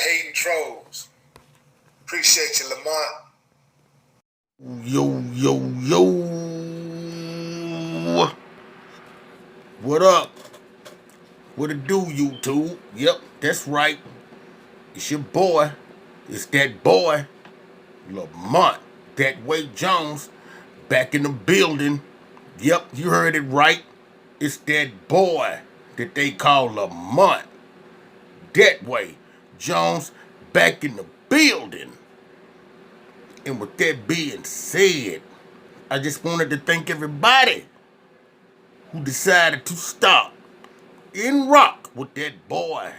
hating trolls. Appreciate you, Lamont. Yo, yo, yo. What up? What it do, YouTube? Yep, that's right. It's your boy. It's that boy, Lamont, that way Jones, back in the building. Yep, you heard it right. It's that boy that they call Lamont. That way Jones, back in the building. And with that being said, I just wanted to thank everybody who decided to stop and rock with that boy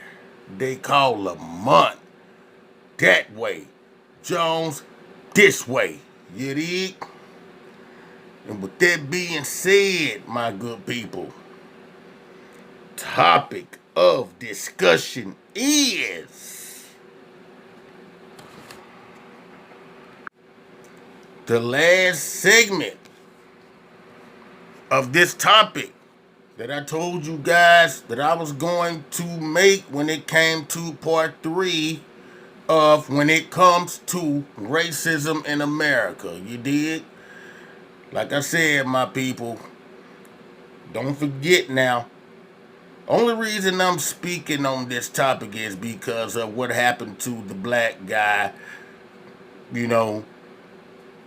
they call Lamont. That way. Jones, this way. You dig? And with that being said, my good people, topic of discussion is the last segment of this topic that I told you guys that I was going to make when it came to part 3 of when it comes to racism in America. You did? Like I said, my people, don't forget now. Only reason I'm speaking on this topic is because of what happened to the black guy, you know,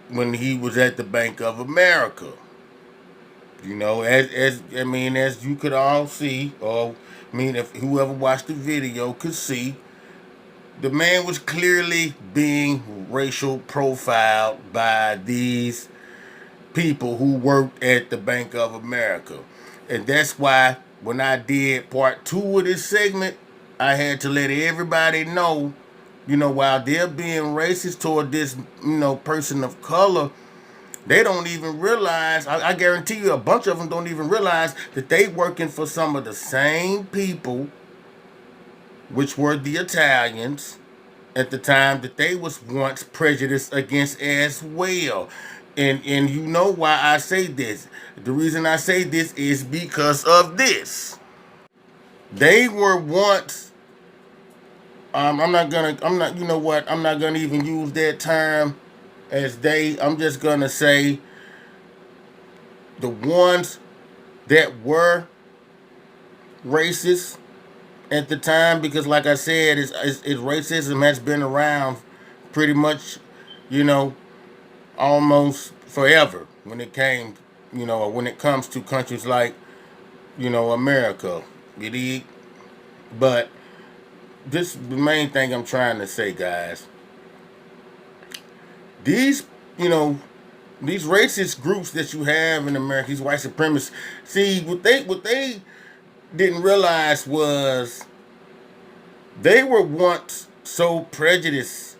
when he was at the Bank of America. You know, as you could all see, or if whoever watched the video could see, the man was clearly being racial profiled by these people who worked at the Bank of America. And that's why when I did part 2 of this segment, I had to let everybody know, while they're being racist toward this, person of color, they don't even realize, I guarantee you a bunch of them don't even realize that they working for some of the same people, which were the Italians, at the time that they was once prejudiced against as well. And you know why I say this. The reason I say this is because of this. They were once you know what, I'm not gonna even use that term as they. I'm just gonna say the ones that were racist at the time, because like I said, racism has been around pretty much, you know, almost forever when it came, when it comes to countries like, America. You dig? But this the main thing I'm trying to say, guys. These, you know, these racist groups that you have in America, these white supremacists, see what they didn't realize was they were once so prejudiced,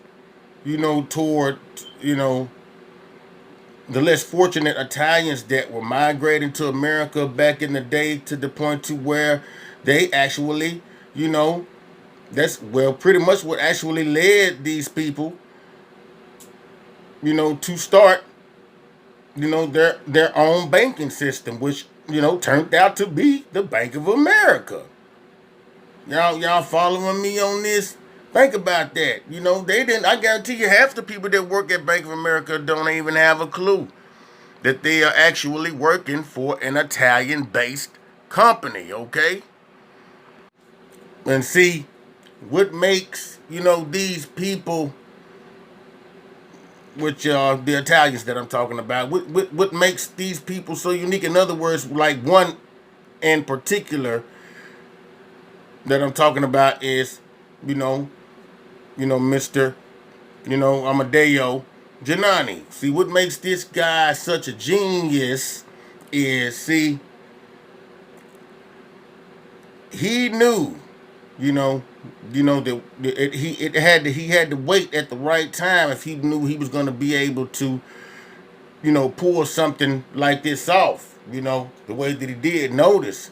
toward, you know, the less fortunate Italians that were migrating to America back in the day, to the point to where they actually, that's pretty much what actually led these people, to start, their own banking system, which, turned out to be the Bank of America. Y'all following me on this? Think about that. They didn't. I guarantee you, half the people that work at Bank of America don't even have a clue that they are actually working for an Italian-based company. Okay, and see what makes these people, which are the Italians that I'm talking about. What makes these people so unique? In other words, like one in particular that I'm talking about is, Mr. Amadeo Giannini. See, what makes this guy such a genius is, see, he knew, that he had to wait at the right time if he knew he was going to be able to, pull something like this off. The way that he did. Notice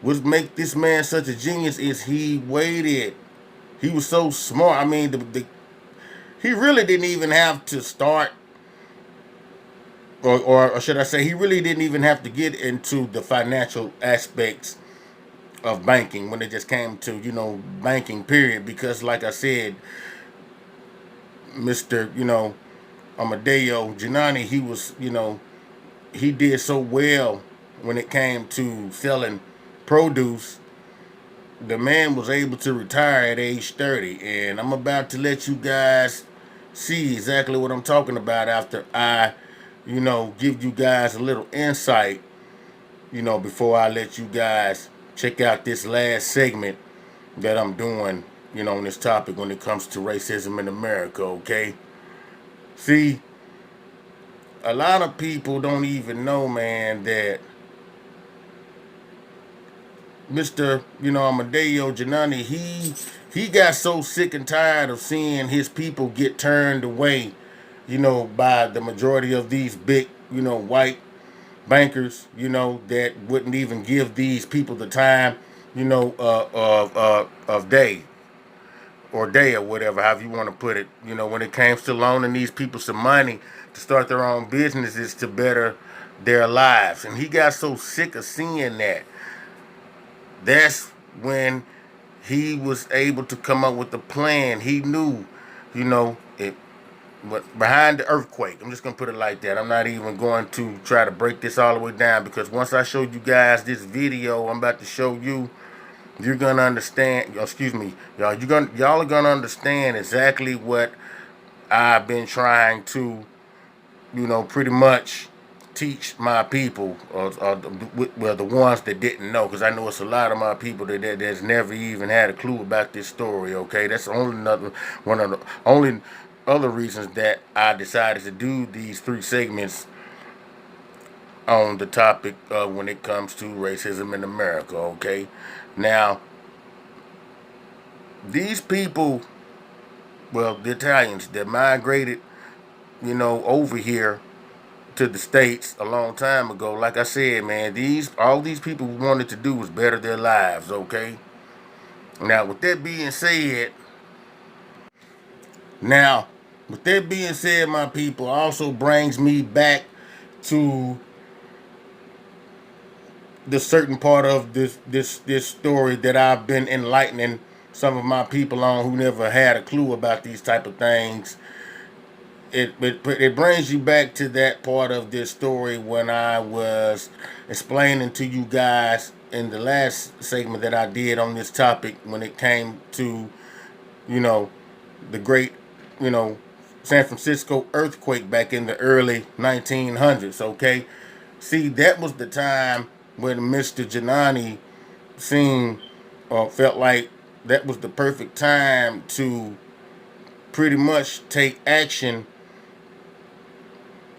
what make this man such a genius is he waited. He was so smart. I mean, he really didn't even have to start, or should I say, he really didn't even have to get into the financial aspects of banking when it just came to, banking period. Because like I said, Mr., Amadeo Giannini, he was, he did so well when it came to selling produce. The man was able to retire at age 30. And I'm about to let you guys see exactly what I'm talking about after I, give you guys a little insight, before I let you guys check out this last segment that I'm doing, on this topic when it comes to racism in America, okay? See, a lot of people don't even know, man, that Mr. Amadeo Giannini, he got so sick and tired of seeing his people get turned away, by the majority of these big, white bankers, that wouldn't even give these people the time, of day or whatever, however you want to put it. When it comes to loaning these people some money to start their own businesses to better their lives. And he got so sick of seeing that. That's when he was able to come up with a plan. He knew, it. But behind the earthquake, I'm just gonna put it like that. I'm not even going to try to break this all the way down, because once I show you guys this video, I'm about to show you, you're gonna understand. Excuse me, y'all. Y'all are gonna understand exactly what I've been trying to, pretty much teach my people, or well, the ones that didn't know, because I know it's a lot of my people that's never even had a clue about this story. Okay, that's one of the only other reasons that I decided to do these 3 segments on the topic when it comes to racism in America. Okay, now these people, well, the Italians that migrated, over here to the States a long time ago. Like I said, man, all these people wanted to do was better their lives, okay? Now, with that being said, now, with that being said, my people, also brings me back to the certain part of this story that I've been enlightening some of my people on who never had a clue about these type of things. It brings you back to that part of this story when I was explaining to you guys in the last segment that I did on this topic when it came to, the great, you know, San Francisco earthquake back in the early 1900s, okay? See, that was the time when Mr. Giannini seemed or felt like that was the perfect time to pretty much take action.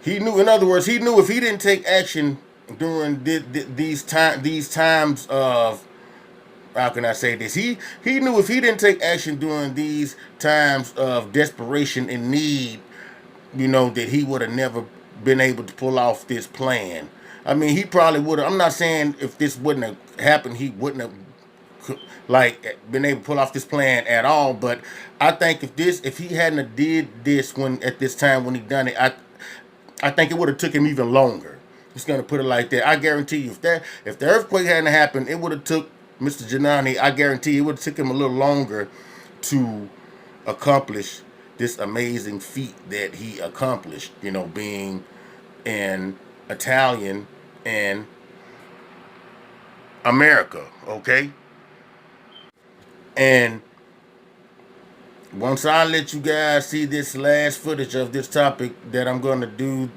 He knew, in other words, he knew if he didn't take action during these times of, how can I say this? He knew if he didn't take action during these times of desperation and need, that he would have never been able to pull off this plan. I mean, he probably would have. I'm not saying if this wouldn't have happened, he wouldn't have like been able to pull off this plan at all. But I think if he hadn't have did this when at this time when he done it, I think it would have took him even longer. Just gonna put it like that. I guarantee you, if the earthquake hadn't happened, it would have took Mr. Giannini. I guarantee it would have took him a little longer to accomplish this amazing feat that he accomplished. Being an Italian in America. Okay, and once I let you guys see this last footage of this topic that I'm gonna do,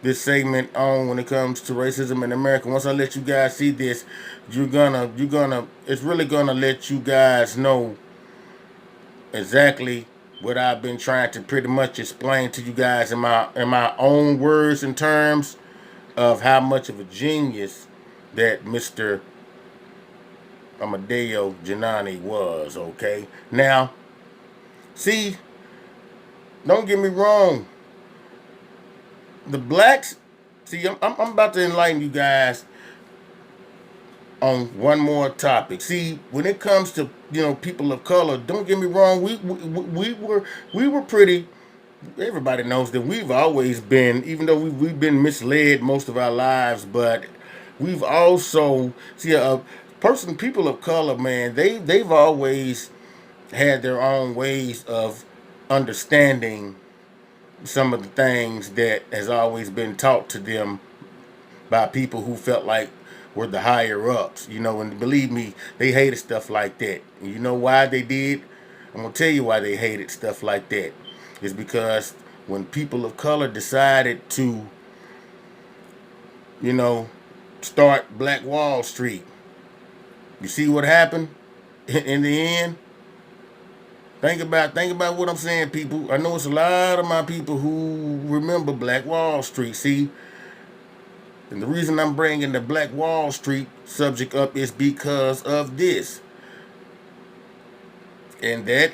this segment on when it comes to racism in America. Once I let you guys see this, it's really gonna let you guys know exactly what I've been trying to pretty much explain to you guys in my own words and terms of how much of a genius that Mr. Amadeo Giannini was. Okay, now see, don't get me wrong. The blacks, see, I'm about to enlighten you guys on one more topic. See, when it comes to people of color, don't get me wrong. We were pretty. Everybody knows that we've always been, even though we've been misled most of our lives, but we've also see people of color, man, they've always had their own ways of understanding some of the things that has always been taught to them by people who felt like were the higher ups, and believe me, they hated stuff like that. And you know why they did? I'm gonna tell you why they hated stuff like that. It's because when people of color decided to, you know, start Black Wall Street, you see what happened in the end? Think about what I'm saying, people. I know it's a lot of my people who remember Black Wall Street. See, and the reason I'm bringing the Black Wall Street subject up is because of this. And that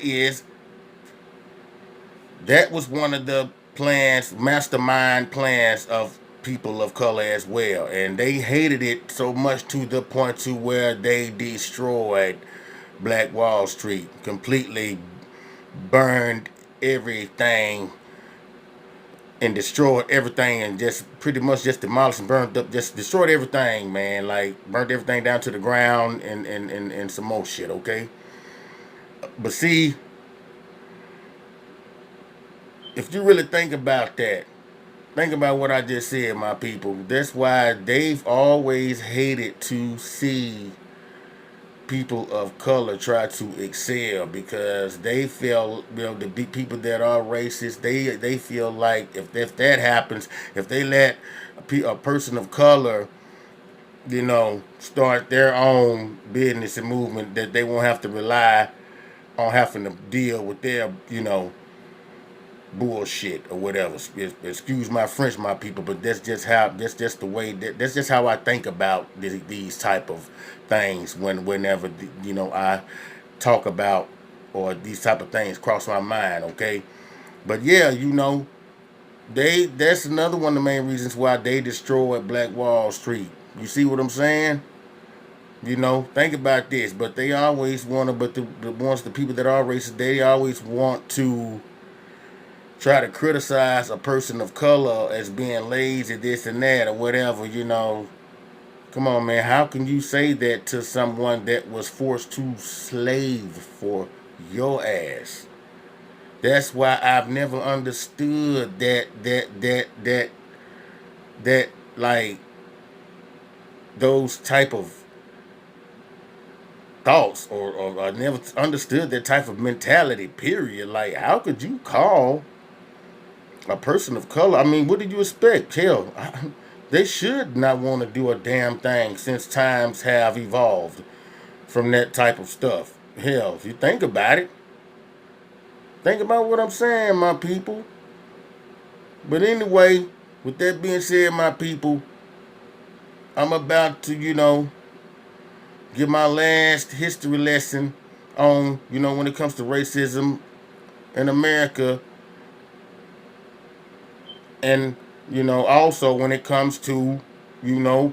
was one of the plans, mastermind plans of people of color as well. And they hated it so much to the point to where they destroyed Black Wall Street, completely burned everything and destroyed everything, and just pretty much just demolished and burned up, just destroyed everything, man. Like burnt everything down to the ground and some more shit, okay? But see, if you really think about that, think about what I just said, my people. That's why they've always hated to see people of color try to excel, because they feel, the people that are racist, they feel like if that happens, if they let a person of color, start their own business and movement, that they won't have to rely on having to deal with their, bullshit or whatever. Excuse my French, my people, but that's just the way that's just how I think about these type of things whenever I talk about, or these type of things cross my mind. Okay, but yeah, that's another one of the main reasons why they destroyed Black Wall Street. You see what I'm saying? Think about this. But they always want to, but the people that are racist, they always want to try to criticize a person of color as being lazy, this and that, or whatever, Come on, man. How can you say that to someone that was forced to slave for your ass? That's why I've never understood that like those type of thoughts, or I never understood that type of mentality, period. Like, how could you call a person of color? I mean, what did you expect? Hell, they should not want to do a damn thing, since times have evolved from that type of stuff. Hell, if you think about it, think about what I'm saying, my people. But anyway, with that being said, my people, I'm about to, give my last history lesson on, when it comes to racism in America. And, also when it comes to,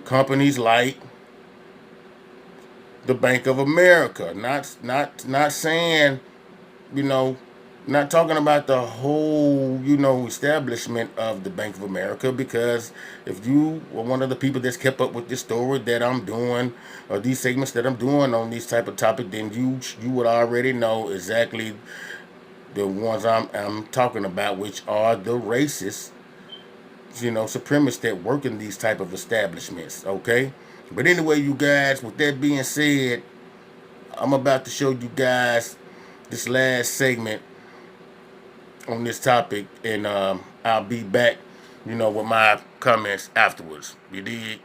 companies like the Bank of America. Not saying, not talking about the whole, establishment of the Bank of America, because if you were one of the people that's kept up with this story that I'm doing, or these segments that I'm doing on these type of topic, then you would already know exactly the ones I'm talking about, which are the racist, supremacists that work in these type of establishments, okay? But anyway, you guys, with that being said, I'm about to show you guys this last segment on this topic, and I'll be back, with my comments afterwards. You dig?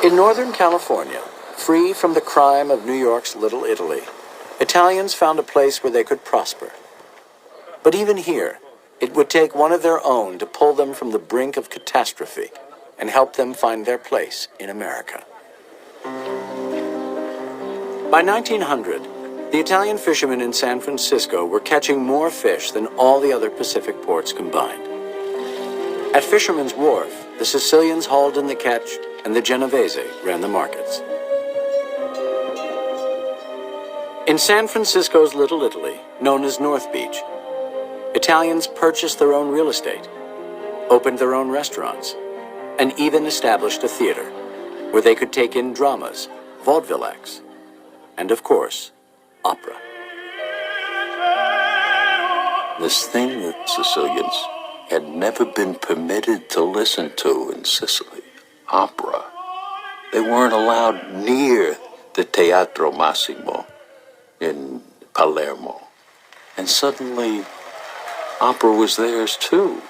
In Northern California, free from the crime of New York's Little Italy, Italians found a place where they could prosper. But even here, it would take one of their own to pull them from the brink of catastrophe and help them find their place in America. By 1900, the Italian fishermen in San Francisco were catching more fish than all the other Pacific ports combined. At Fisherman's Wharf, the Sicilians hauled in the catch and the Genovese ran the markets. In San Francisco's Little Italy, known as North Beach, Italians purchased their own real estate, opened their own restaurants, and even established a theater where they could take in dramas, vaudeville acts, and of course, opera. This thing that Sicilians had never been permitted to listen to in Sicily, opera. They weren't allowed near the Teatro Massimo in Palermo. And suddenly, opera was theirs too.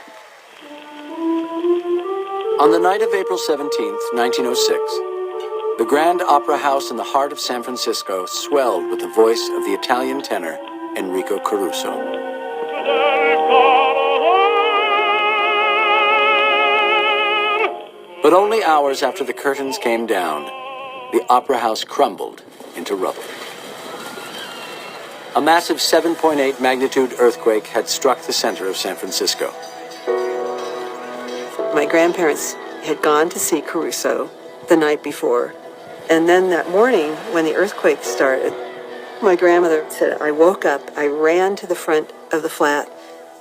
On the night of April 17th, 1906, the Grand Opera House in the heart of San Francisco swelled with the voice of the Italian tenor Enrico Caruso. But only hours after the curtains came down, the opera house crumbled into rubble. A massive 7.8 magnitude earthquake had struck the center of San Francisco. My grandparents had gone to see Caruso the night before. And then that morning, when the earthquake started, my grandmother said, I woke up, I ran to the front of the flat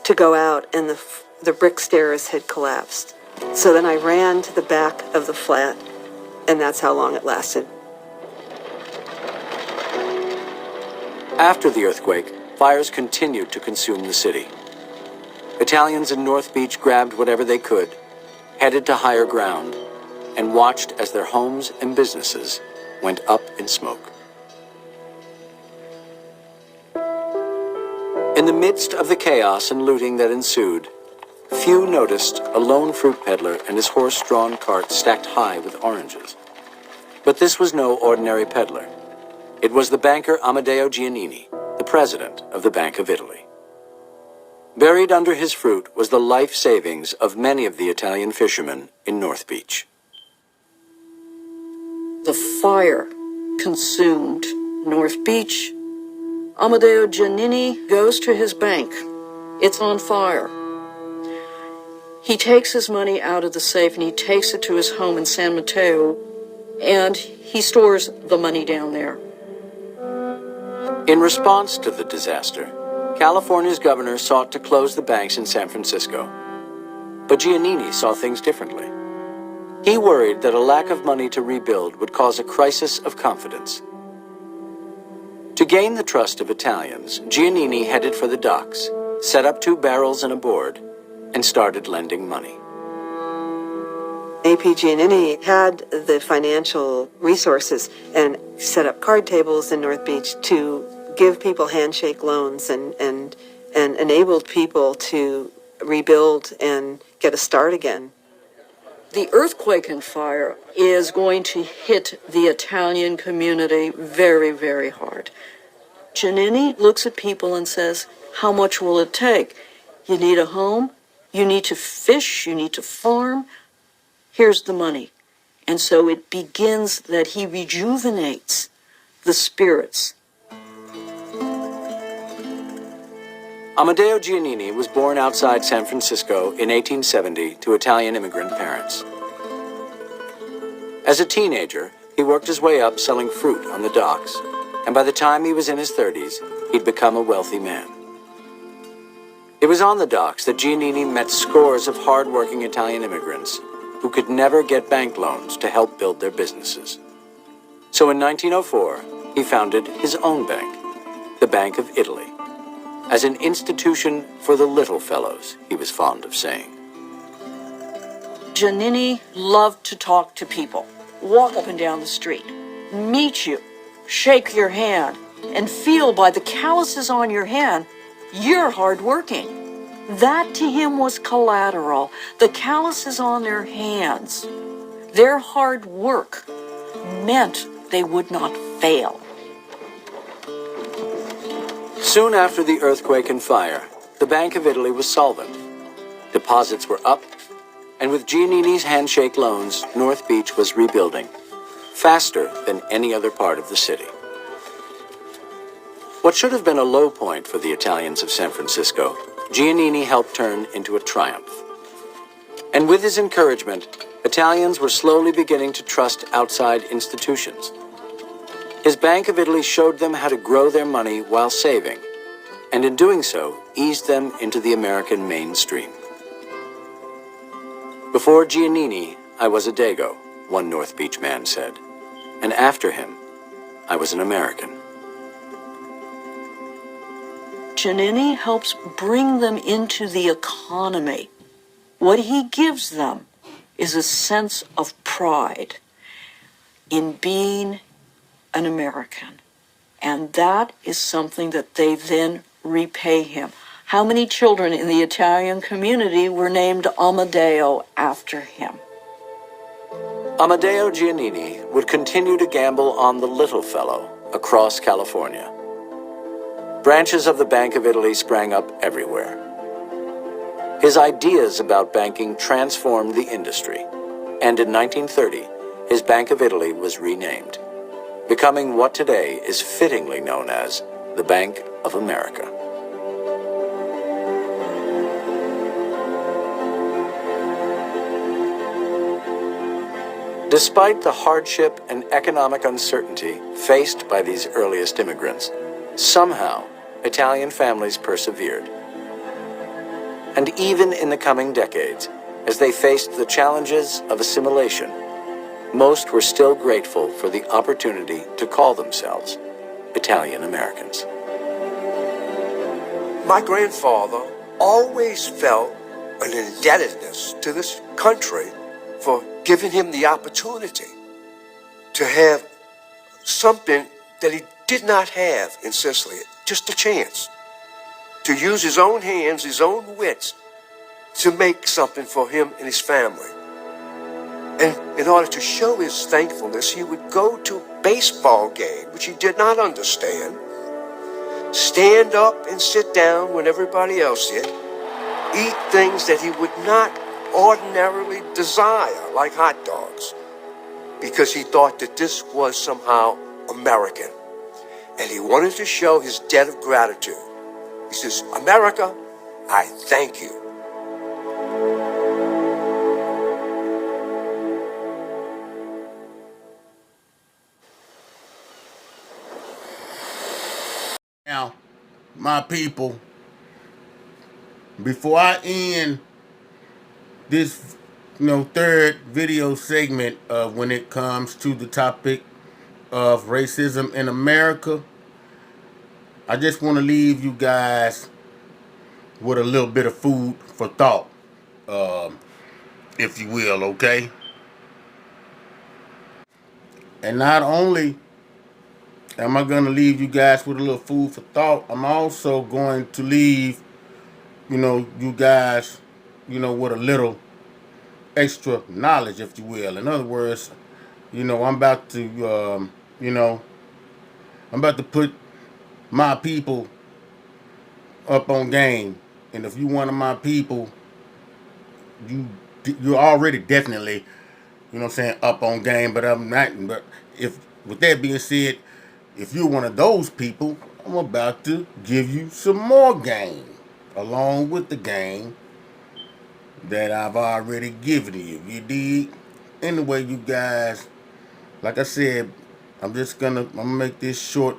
to go out, and the brick stairs had collapsed. So then I ran to the back of the flat, and that's how long it lasted. After the earthquake, fires continued to consume the city. Italians in North Beach grabbed whatever they could, headed to higher ground, and watched as their homes and businesses went up in smoke. In the midst of the chaos and looting that ensued, few noticed a lone fruit peddler and his horse-drawn cart stacked high with oranges. But this was no ordinary peddler. It was the banker Amadeo Giannini, the president of the Bank of Italy. Buried under his fruit was the life savings of many of the Italian fishermen in North Beach. The fire consumed North Beach. Amadeo Giannini goes to his bank. It's on fire. He takes his money out of the safe and he takes it to his home in San Mateo, and he stores the money down there. In response to the disaster, California's governor sought to close the banks in San Francisco. But Giannini saw things differently. He worried that a lack of money to rebuild would cause a crisis of confidence. To gain the trust of Italians, Giannini headed for the docks, set up 2 barrels and a board, and started lending money. A.P. Giannini had the financial resources and set up card tables in North Beach to give people handshake loans and enabled people to rebuild and get a start again. The earthquake and fire is going to hit the Italian community very, very hard. Giannini looks at people and says, how much will it take? You need a home, you need to fish, you need to farm. Here's the money. And so it begins that he rejuvenates the spirits. Amadeo Giannini was born outside San Francisco in 1870 to Italian immigrant parents. As a teenager, he worked his way up selling fruit on the docks, and by the time he was in his 30s, he'd become a wealthy man. It was on the docks that Giannini met scores of hard-working Italian immigrants who could never get bank loans to help build their businesses. So in 1904, he founded his own bank, the Bank of Italy, as an institution for the little fellows, he was fond of saying. Giannini loved to talk to people, walk up and down the street, meet you, shake your hand, and feel by the calluses on your hand, you're hardworking. That to him was collateral. The calluses on their hands, their hard work meant they would not fail. Soon after the earthquake and fire, the Bank of Italy was solvent. Deposits were up, and with Giannini's handshake loans, North Beach was rebuilding, faster than any other part of the city. What should have been a low point for the Italians of San Francisco, Giannini helped turn into a triumph. And with his encouragement, Italians were slowly beginning to trust outside institutions. His Bank of Italy showed them how to grow their money while saving, and in doing so, eased them into the American mainstream. Before Giannini, I was a Dago, one North Beach man said. And after him, I was an American. Giannini helps bring them into the economy. What he gives them is a sense of pride in being an American. And that is something that they then repay him. How many children in the Italian community were named Amadeo after him? Amadeo Giannini would continue to gamble on the little fellow across California. Branches of the Bank of Italy sprang up everywhere. His ideas about banking transformed the industry, and in 1930, his Bank of Italy was renamed, becoming what today is fittingly known as the Bank of America. Despite the hardship and economic uncertainty faced by these earliest immigrants, somehow Italian families persevered. And even in the coming decades, as they faced the challenges of assimilation, most were still grateful for the opportunity to call themselves Italian Americans. My grandfather always felt an indebtedness to this country for giving him the opportunity to have something that he did not have in Sicily, just a chance to use his own hands, his own wits, to make something for him and his family. And in order to show his thankfulness, he would go to a baseball game, which he did not understand, stand up and sit down when everybody else did, eat things that he would not ordinarily desire, like hot dogs, because he thought that this was somehow American. And he wanted to show his debt of gratitude. He says, America, I thank you. Now, my people, before I end this, third video segment of when it comes to the topic of racism in America, I just want to leave you guys with a little bit of food for thought, if you will, okay? And not only am I going to leave you guys with a little food for thought, I'm also going to leave, you guys, with a little extra knowledge, if you will. In other words, I'm about to, I'm about to put my people up on game. And if you one of my people, you're already definitely, up on game. But I'm not. But if, with that being said, if you're one of those people, I'm about to give you some more game along with the game that I've already given you. You dig? Anyway, you guys, like I said, I'm gonna make this short,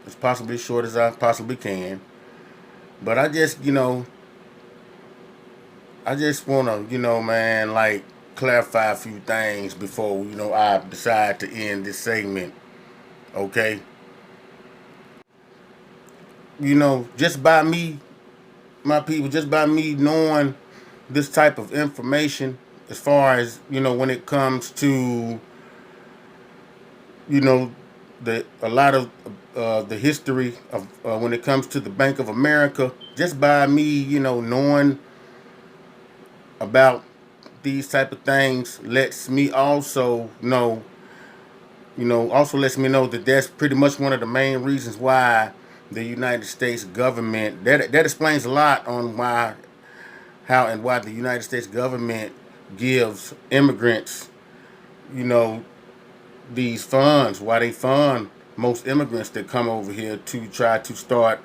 as possibly short as I possibly can. But I just, I just wanna, man, like clarify a few things before, I decide to end this segment. Okay? Just by me, my people, just by me knowing this type of information, as far as, when it comes to, a lot of the history of when it comes to the Bank of America, just by me, knowing about these type of things lets me also know, also lets me know that that's pretty much one of the main reasons why the United States government, that explains a lot on why the United States government gives immigrants, these funds, why they fund most immigrants that come over here to try to start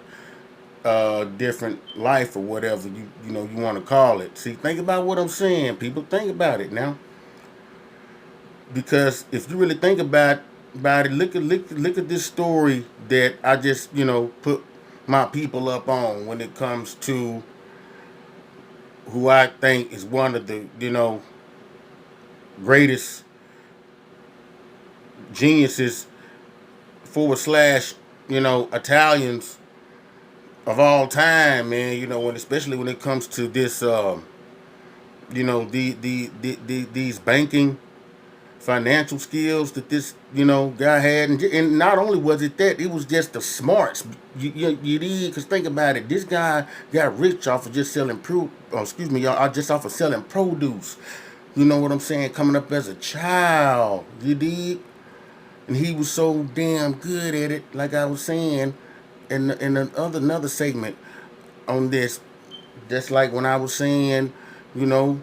a different life or whatever you want to call it. See, think about what I'm saying, people. Think about it now, because if you really think about it, look at this story that I just put my people up on when it comes to who I think is one of the greatest geniuses / Italians of all time, man. Especially when it comes to this, these banking financial skills that this guy had, and not only was it that, it was just the smarts. You did, because think about it, this guy got rich off of just selling just off of selling produce. You know what I'm saying? Coming up as a child, you did, and he was so damn good at it. Like I was saying, in another segment on this, just like when I was saying, you know,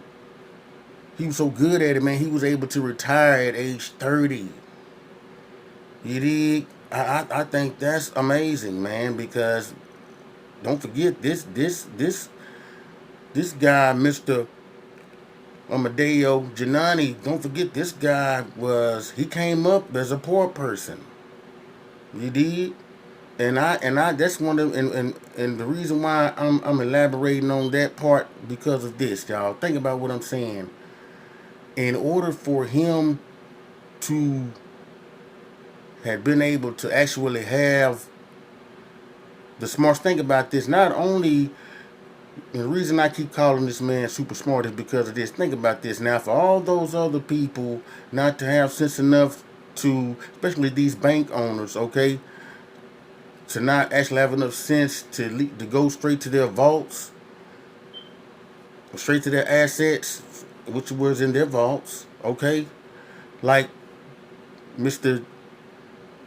he was so good at it, man. He was able to retire at age 30. You dig? I think that's amazing, man. Because don't forget this guy, Mr. Amadeo Giannini. Don't forget, this guy he came up as a poor person. You dig? And I that's one of and the reason why I'm elaborating on that part, because of this, y'all. Think about what I'm saying. In order for him to have been able to actually have the smarts, think about this. Not only, and the reason I keep calling this man super smart is because of this. Think about this. Now, for all those other people not to have sense enough to, especially these bank owners, okay, to not actually have enough sense to go straight to their vaults, straight to their assets, which was in their vaults, okay, like Mr.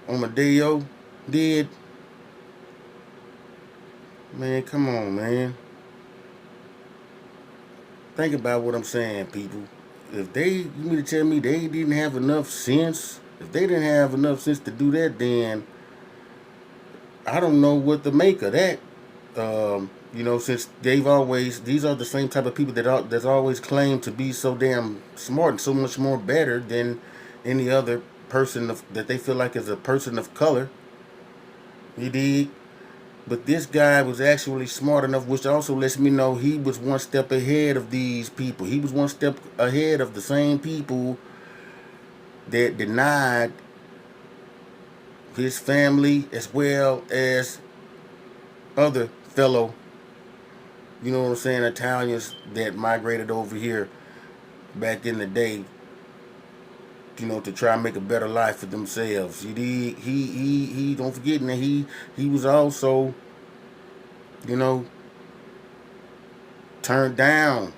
Amadeo did. Man, come on, man. Think about what I'm saying, people. If you mean to tell me they didn't have enough sense, if they didn't have enough sense to do that, then I don't know what to make of that. Since these are the same type of people that's always claimed to be so damn smart and so much more better than any other person that they feel like is a person of color. You dig? But this guy was actually smart enough, which also lets me know he was one step ahead of these people. He was one step ahead of the same people that denied his family as well as other fellow, Italians that migrated over here back in the day, to try and make a better life for themselves. He don't forget that he was also, turned down.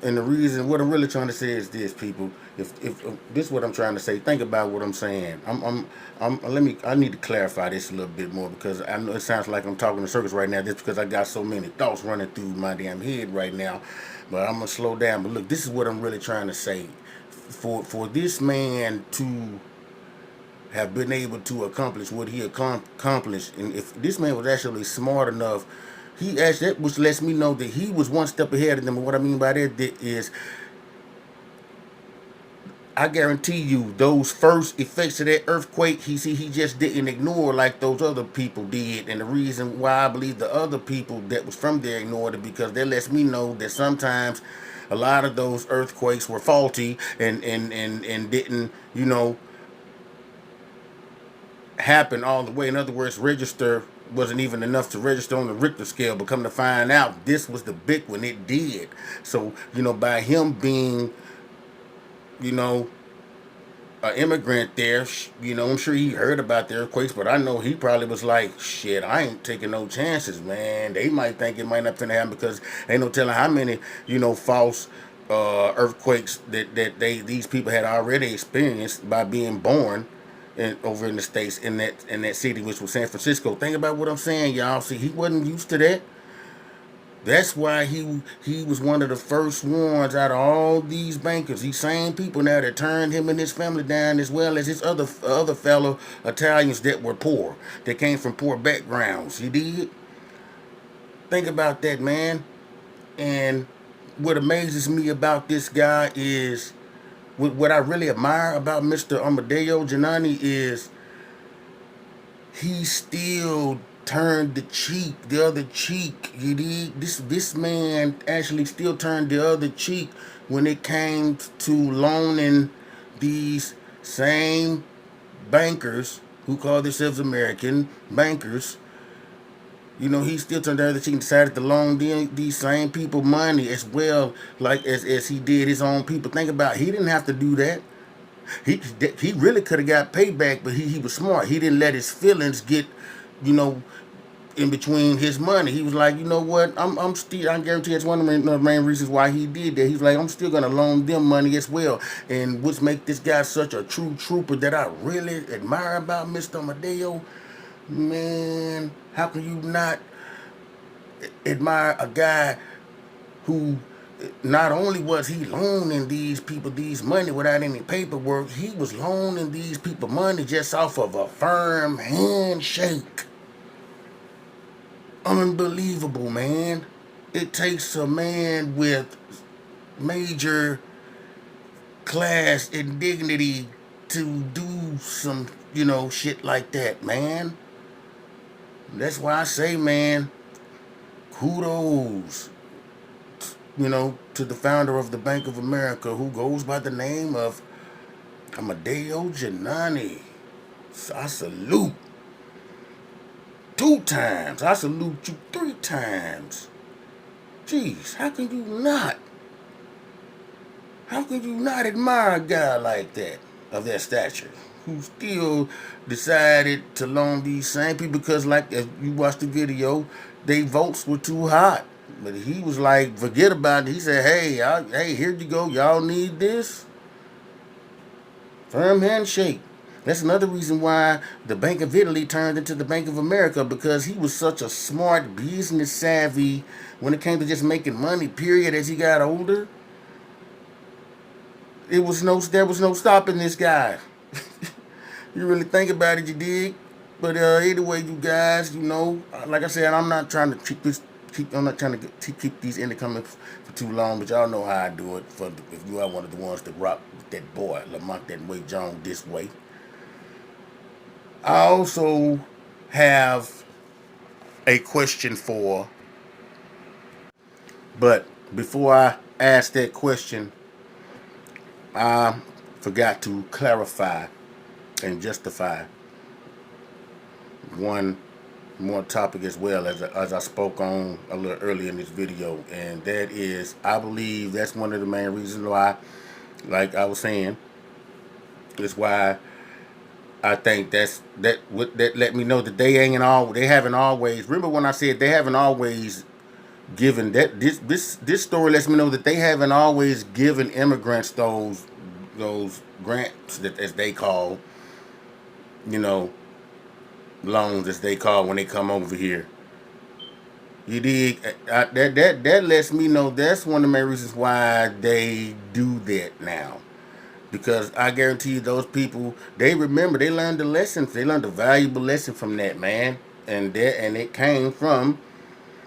And the reason, what I'm really trying to say is this, people. If this is what I'm trying to say, think about what I'm saying. I need to clarify this a little bit more, because I know it sounds like I'm talking in circles right now, just because I got so many thoughts running through my damn head right now. But I'm gonna slow down. But look, this is what I'm really trying to say. For this man to have been able to accomplish what he accomplished, and if this man was actually smart enough, which lets me know that he was one step ahead of them. And what I mean by that is, I guarantee you, those first effects of that earthquake, he just didn't ignore like those other people did. And the reason why I believe the other people that was from there ignored it, because that lets me know that sometimes a lot of those earthquakes were faulty and didn't, happen all the way. In other words, register wasn't even enough to register on the Richter scale, but come to find out, this was the big one. It did. So, by him being, an immigrant there, I'm sure he heard about the earthquakes, but I know he probably was like, shit, I ain't taking no chances, man. They might think it might not finna happen, because ain't no telling how many, false earthquakes that these people had already experienced by being born over in the States, in that city, which was San Francisco. Think about what I'm saying, y'all. See, he wasn't used to that. That's why he was one of the first ones out of all these bankers. These same people now that turned him and his family down, as well as his other fellow Italians that were poor, that came from poor backgrounds. You did? Think about that, man. And what amazes me about this guy is, what I really admire about Mr. Amadeo Giannini is, he still turned the other cheek. You dig? This man actually still turned the other cheek when it came to loaning these same bankers who call themselves American bankers. You know, he still turned the other cheek and decided to loan these same people money as well, like as he did his own people. Think about it, he didn't have to do that. He really could have got payback, but he was smart. He didn't let his feelings get, you know, in between his money. He was like, you know what, I'm still, I guarantee that's one of the main reasons why he did that. He's like, I'm still gonna loan them money as well. And what's make this guy such a true trooper that I really admire about Mr. Amadeo, man, how can you not admire a guy who not only was he loaning these people these money without any paperwork, he was loaning these people money just off of a firm handshake. Unbelievable, man. It takes a man with major class and dignity to do some, you know, shit like that, man. That's why I say, man, kudos, you know, to the founder of the Bank of America, who goes by the name of Amadeo Giannini. So I salute 2 times. I salute you 3 times. Jeez, how can you not? How can you not admire a guy like that, of that stature, who still decided to loan these same people? Because, like, if you watch the video, they votes were too hot. But he was like, forget about it. He said, hey, here you go. Y'all need this. Firm handshake. That's another reason why the Bank of Italy turned into the Bank of America, because he was such a smart, business savvy when it came to just making money, period, as he got older. There was no stopping this guy. You really think about it, you dig? But anyway, you guys, you know, like I said, I'm not trying to keep these in the coming for too long, but y'all know how I do it. If you are one of the ones that rock that boy, Lamont that way, John this way. I also have a question but before I ask that question, I forgot to clarify and justify one more topic as well, as I spoke on a little earlier in this video, and that is, I believe that's one of the main reasons why, like I was saying, is why I think that let me know that they haven't always. Remember when I said they haven't always given that this story lets me know that they haven't always given immigrants those grants, that, as they call, you know, loans, as they call when they come over here. You dig? That lets me know that's one of the main reasons why they do that now. Because I guarantee you, those people, they remember, they learned the lessons. They learned a valuable lesson from that, man. And it came from,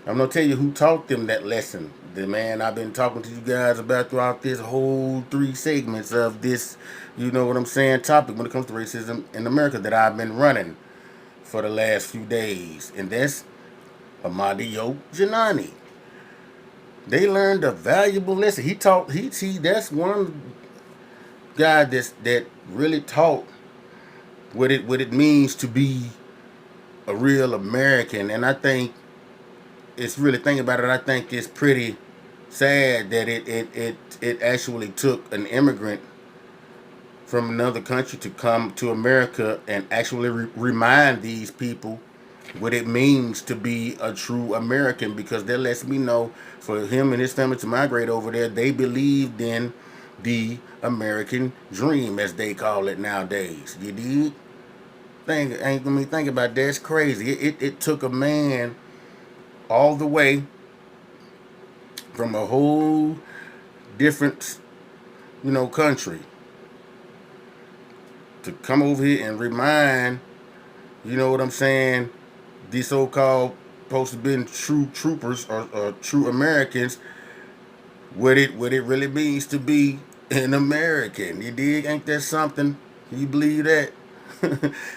I'm going to tell you who taught them that lesson. The man I've been talking to you guys about throughout this whole 3 segments of this, you know what I'm saying, topic when it comes to racism in America that I've been running for the last few days. And that's Amadeo Giannini. They learned a valuable lesson. That's one guy that really taught what it means to be a real American. And I think it's really, thinking about it, I think it's pretty sad that it actually took an immigrant from another country to come to America and actually remind these people what it means to be a true American, because that lets me know, for him and his family to migrate over there, they believed in the American dream, as they call it nowadays. You dig? Think about that. It's crazy. It took a man all the way from a whole different, you know, country to come over here and remind, you know what I'm saying, these so-called supposed to be true troopers or true Americans, what it really means to be an American. You dig? Ain't that something? Can you believe that?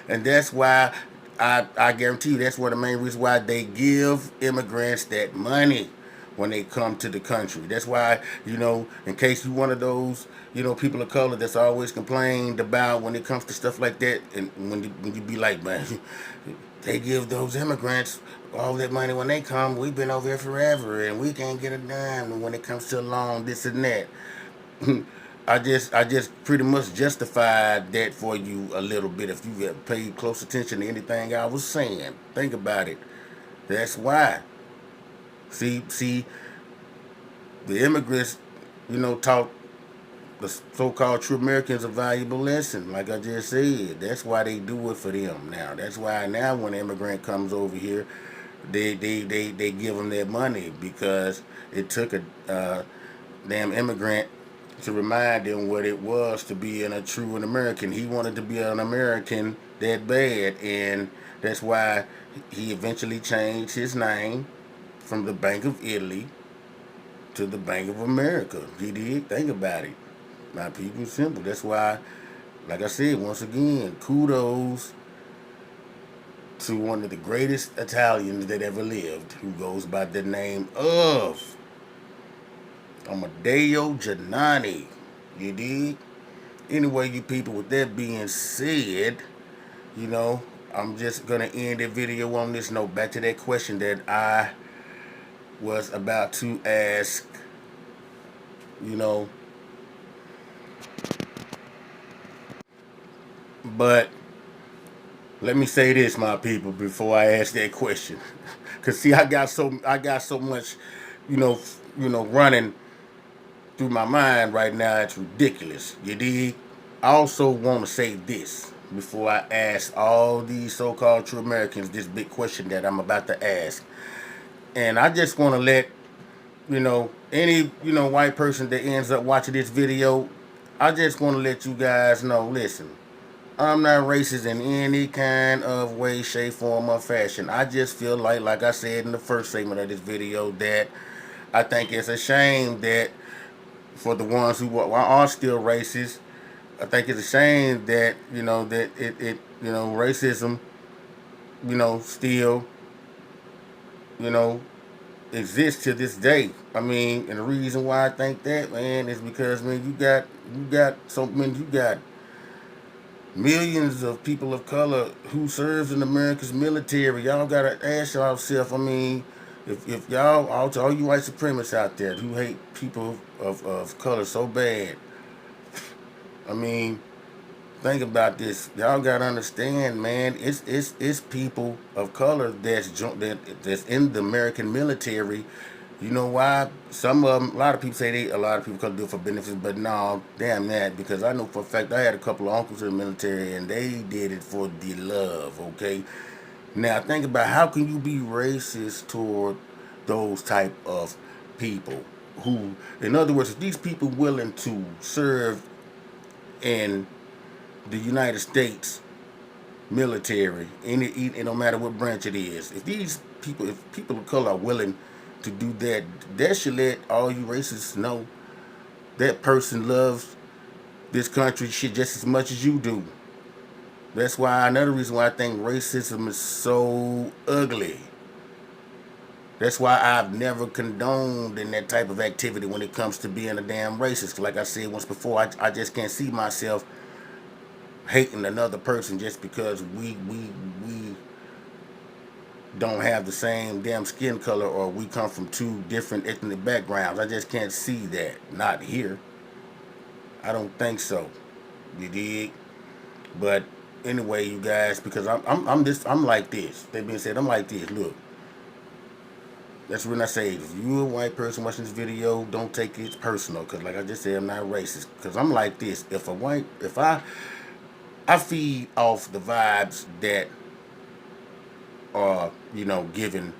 And that's why I guarantee you that's one of the main reasons why they give immigrants that money when they come to the country. That's why, in case you one of those, people of color that's always complained about when it comes to stuff like that, and when you be like, man, they give those immigrants all that money when they come. We've been over here forever, and we can't get a dime when it comes to a loan, this and that. I just pretty much justified that for you a little bit. If you have paid close attention to anything I was saying, think about it. That's why. See, the immigrants, taught the so-called true Americans a valuable lesson. Like I just said, that's why they do it for them now. That's why now when an immigrant comes over here, they give them their money, because it took a damn immigrant to remind them what it was to be a true American. He wanted to be an American that bad, and that's why he eventually changed his name from the Bank of Italy to the Bank of America. He did. Think about it. My people, simple. That's why, like I said, once again, kudos to one of the greatest Italians that ever lived, who goes by the name of Amadeo Giannini. You dig? Anyway, you people, with that being said, I'm just going to end the video on this note. Back to that question that I was about to ask, But let me say this, my people, before I ask that question. Cause see, I got so much, running through my mind right now. It's ridiculous. You dig? I also want to say this before I ask all these so-called true Americans this big question that I'm about to ask. And I just want to let, any, white person that ends up watching this video, I just want to let you guys know, listen, I'm not racist in any kind of way, shape, form, or fashion. I just feel like I said in the first segment of this video, that I think it's a shame that for the ones who are still racist, I think it's a shame that, that racism, still, exists to this day. I mean, and the reason why I think that, man, is because, man, you got millions of people of color who serves in America's military. Y'all gotta ask yourself, I mean, if y'all, all you white supremacists out there who hate people of color so bad, I mean, think about this. Y'all gotta understand, man, it's people of color that's in the American military. You know why? Some of them, a lot of people say a lot of people can do it for benefits, but no, damn that, because I know for a fact I had a couple of uncles in the military and they did it for the love, okay? Now think about, how can you be racist toward those type of people who, in other words, if these people willing to serve in the United States military, no matter what branch it is, if people of color are willing to do that, that should let all you racists know that person loves this country shit just as much as you do. That's why, another reason why I think racism is so ugly. That's why I've never condoned in that type of activity when it comes to being a damn racist. Like I said once before, I just can't see myself hating another person just because we don't have the same damn skin color, or we come from two different ethnic backgrounds. I just can't see that. Not here. I don't think so. You dig? But anyway, you guys, because I'm like this. That being said, I'm like this. Look, that's when I say, if you're a white person watching this video, don't take it personal. Because like I just said, I'm not racist. Because I'm like this. If I feed off the vibes that are, given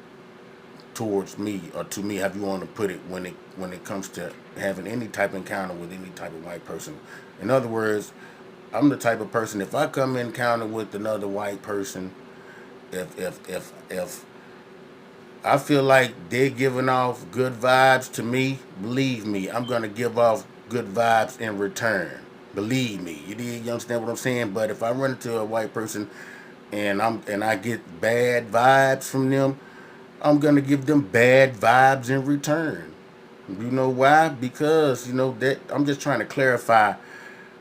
towards me, or to me, however you want to put it, when it comes to having any type of encounter with any type of white person. In other words, I'm the type of person, if I come in encounter with another white person, if I feel like they're giving off good vibes to me, believe me, I'm gonna give off good vibes in return. Believe me. You understand what I'm saying? But if I run into a white person and I get bad vibes from them, I'm gonna give them bad vibes in return. You know why? Because that I'm just trying to clarify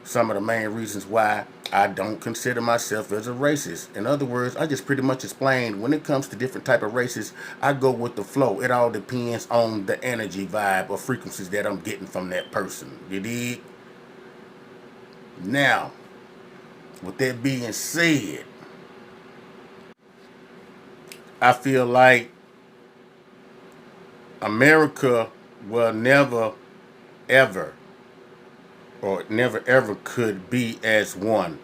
some of the main reasons why I don't consider myself as a racist. In other words, I just pretty much explained when it comes to different type of races, I go with the flow. It all depends on the energy vibe or frequencies that I'm getting from that person. You dig? Now, with that being said, I feel like America will never ever or never ever could be as one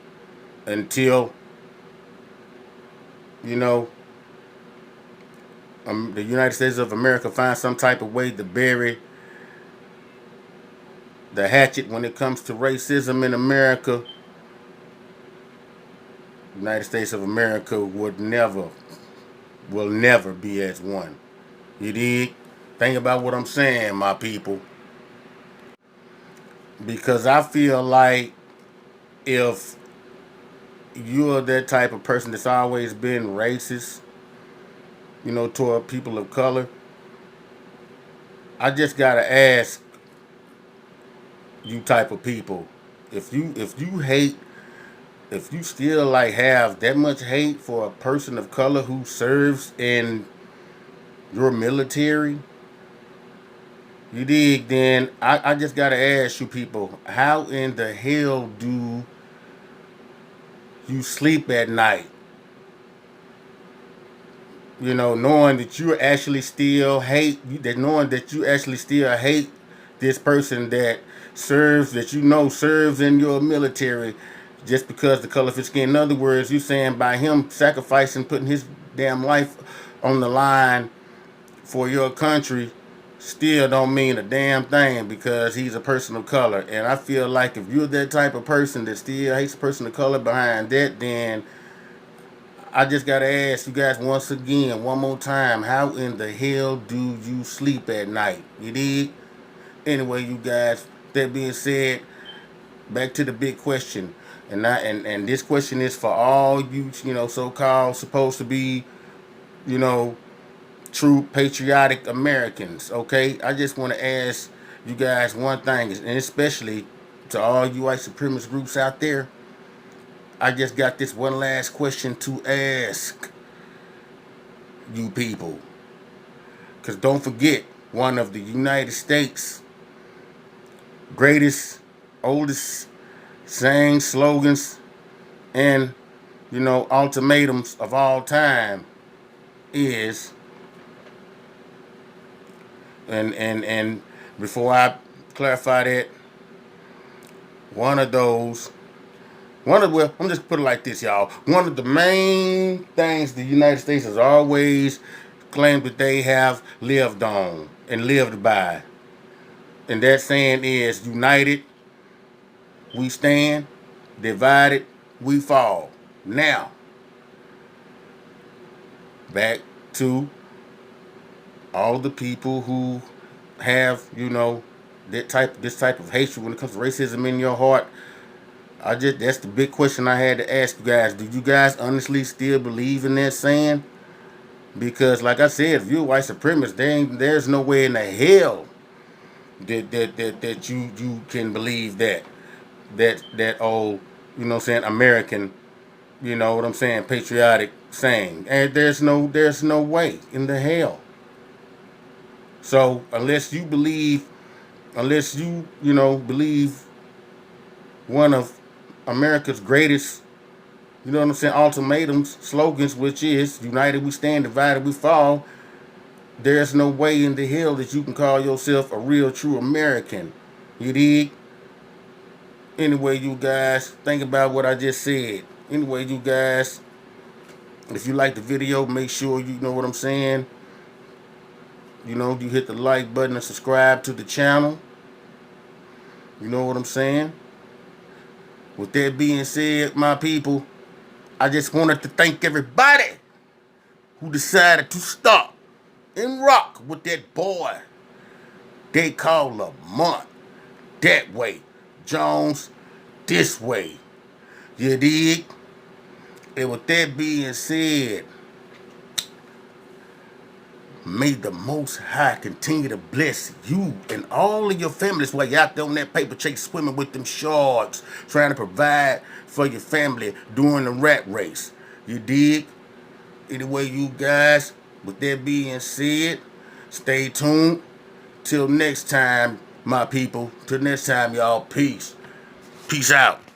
until you know the United States of America finds some type of way to bury the hatchet when it comes to racism in America. United States of America will never be as one. You dig? Think about what I'm saying, my people. Because I feel like if you're that type of person that's always been racist, toward people of color, I just gotta ask you type of people, if you still like have that much hate for a person of color who serves in your military, you dig, then I just gotta ask you people, how in the hell do you sleep at night? Knowing that you actually still knowing that you actually still hate this person that serves in your military just because the color of his skin. In other words, you saying by him sacrificing, putting his damn life on the line for your country, still don't mean a damn thing because he's a person of color. And I feel like if you're that type of person that still hates a person of color behind that, then I just gotta ask you guys once again, one more time, how in the hell do you sleep at night? You dig? Anyway, you guys, that being said, back to the big question. And this question is for all you, so-called supposed to be, you know, true patriotic Americans, okay? I just want to ask you guys one thing, and especially to all you white supremacist groups out there, I just got this one last question to ask you people. Because don't forget, one of the United States' greatest, oldest sayings, slogans, and, ultimatums of all time is, and before I clarify that, well, I'm just put it like this, y'all. One of the main things the United States has always claimed that they have lived on and lived by. And that saying is, united, we stand, divided, we fall. Now, back to all the people who have, this type of hatred when it comes to racism in your heart. That's the big question I had to ask you guys. Do you guys honestly still believe in that saying? Because like I said, if you're a white supremacist, there's no way in the hell that you can believe that old, American, patriotic saying. And there's no way in the hell. So unless you believe one of America's greatest, ultimatums, slogans, which is united we stand, divided we fall, there's no way in the hell that you can call yourself a real true American. You dig? Anyway, you guys, think about what I just said. Anyway, you guys, if you like the video, make sure you know what I'm saying. You hit the like button and subscribe to the channel. You know what I'm saying? With that being said, my people, I just wanted to thank everybody who decided to stop and rock with that boy they call Lamont. That way, Jones, this way. You dig? And with that being said, may the Most High continue to bless you and all of your families while you're out there on that paper chase swimming with them sharks, trying to provide for your family during the rat race. You dig? Anyway, you guys, with that being said, stay tuned. Till next time, my people. Till next time, y'all. Peace. Peace out.